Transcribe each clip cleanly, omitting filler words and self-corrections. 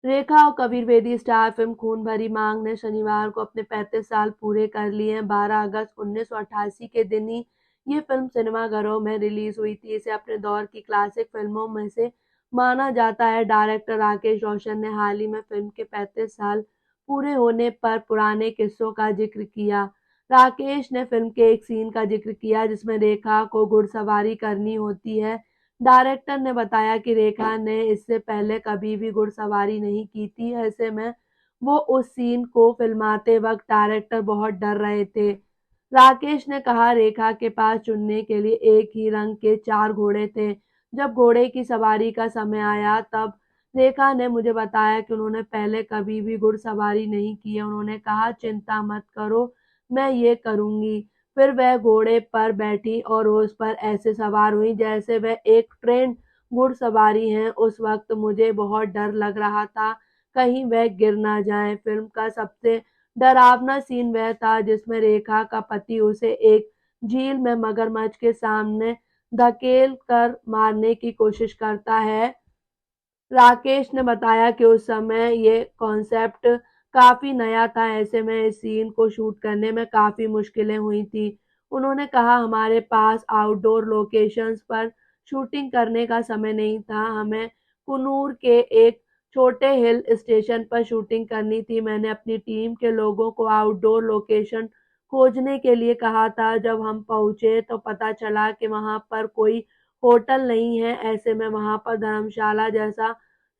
रेखा और Kabir Bedi star film खून भरी मांग ने शनिवार को अपने 35 साल पूरे कर लिए हैं। 12 अगस्त 1988 के दिन ही ये फिल्म सिनेमाघरों में रिलीज हुई थी। इसे अपने दौर की क्लासिक फिल्मों में से माना जाता है। डायरेक्टर राकेश रोशन ने हाल ही में फिल्म के 35 साल पूरे होने पर पुराने किस्सों का जिक्र किया। राकेश ने फिल्म के एक सीन का जिक्र किया जिसमें रेखा को घुड़सवारी करनी होती है। डायरेक्टर ने बताया कि रेखा ने इससे पहले कभी भी घुड़सवारी नहीं की थी। ऐसे में वो उस सीन को फिल्माते वक्त डायरेक्टर बहुत डर रहे थे। राकेश ने कहा, रेखा के पास चुनने के लिए एक ही रंग के 4 घोड़े थे। जब घोड़े की सवारी का समय आया तब रेखा ने मुझे बताया कि उन्होंने पहले कभी भी घुड़सवारी नहीं की है। उन्होंने कहा, चिंता मत करो, मैं ये करूंगी। फिर वह घोड़े पर बैठी और उस पर ऐसे सवार हुई जैसे वह एक ट्रेंड घुड़सवारी हैं। उस वक्त मुझे बहुत डर लग रहा था, कहीं वह गिर ना जाएं। फिल्म का सबसे डरावना सीन वह था जिसमें रेखा का पति उसे एक झील में मगरमच्छ के सामने धकेल कर मारने की कोशिश करता है। राकेश ने बताया कि उस समय ये कॉन्सेप्ट काफ़ी नया था। ऐसे में इस सीन को शूट करने में काफ़ी मुश्किलें हुई थी। उन्होंने कहा, हमारे पास आउटडोर लोकेशंस पर शूटिंग करने का समय नहीं था। हमें कुन्नूर के एक छोटे हिल स्टेशन पर शूटिंग करनी थी। मैंने अपनी टीम के लोगों को आउटडोर लोकेशन खोजने के लिए कहा था। जब हम पहुंचे तो पता चला कि वहां पर कोई होटल नहीं है। ऐसे में वहां पर धर्मशाला जैसा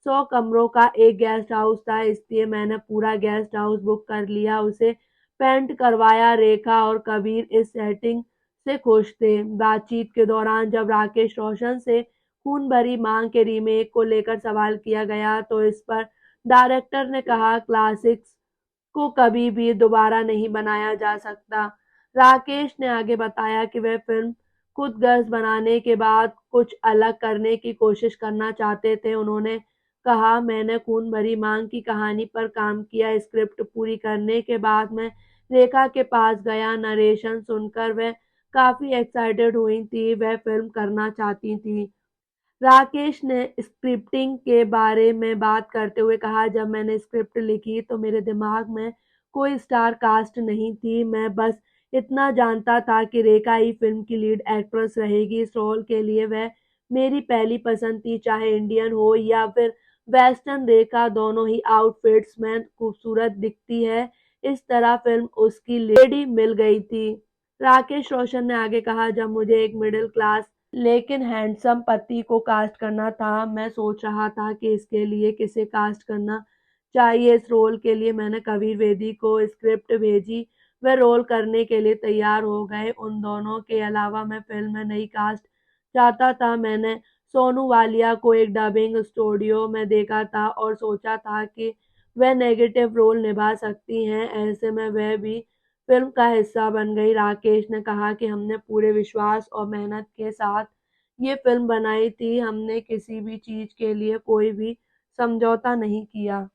100 कमरों का एक गेस्ट हाउस था, इसलिए मैंने पूरा गेस्ट हाउस बुक कर लिया, उसे पेंट करवाया। रेखा और कबीर इस सेटिंग से खुश थे। बातचीत के दौरान जब राकेश रोशन से खून भरी मांग के रीमेक को लेकर सवाल किया गया तो इस पर डायरेक्टर ने कहा, क्लासिक्स को कभी भी दोबारा नहीं बनाया जा सकता। राकेश ने आगे बताया कि वह फिल्म खुद गर्ज बनाने के बाद कुछ अलग करने की कोशिश करना चाहते थे। उन्होंने कहा, मैंने खून भरी मांग की कहानी पर काम किया। स्क्रिप्ट पूरी करने के बाद मैं रेखा के पास गया। नरेशन सुनकर वह काफी एक्साइटेड हुई थी, वह फिल्म करना चाहती थी। राकेश ने स्क्रिप्टिंग के बारे में बात करते हुए कहा, जब मैंने स्क्रिप्ट लिखी तो मेरे दिमाग में कोई स्टार कास्ट नहीं थी। मैं बस इतना जानता था कि रेखा ही फिल्म की लीड एक्ट्रेस रहेगी। इस रोल के लिए वह मेरी पहली पसंद थी, चाहे इंडियन हो या फिर वेस्टर्न। रेखा दोनों ही आउटफिट्स में खूबसूरत दिखती है। इस तरह फिल्म उसकी लेडी मिल गई थी। राकेश रोशन ने आगे कहा, जब मुझे एक मिडिल क्लास लेकिन हैंडसम पति को कास्ट करना था, मैं सोच रहा था कि इसके लिए किसे कास्ट करना चाहिए। इस रोल के लिए मैंने कबीर बेदी को स्क्रिप्ट भेजी, वे रोल करने के लिए तैयार हो गए। उन दोनों के अलावा मैं फिल्म में नई कास्ट चाहता था। मैंने सोनू वालिया को एक डबिंग स्टूडियो में देखा था और सोचा था कि वह नेगेटिव रोल निभा सकती हैं। ऐसे में वह भी फिल्म का हिस्सा बन गई। राकेश ने कहा कि हमने पूरे विश्वास और मेहनत के साथ ये फिल्म बनाई थी, हमने किसी भी चीज के लिए कोई भी समझौता नहीं किया।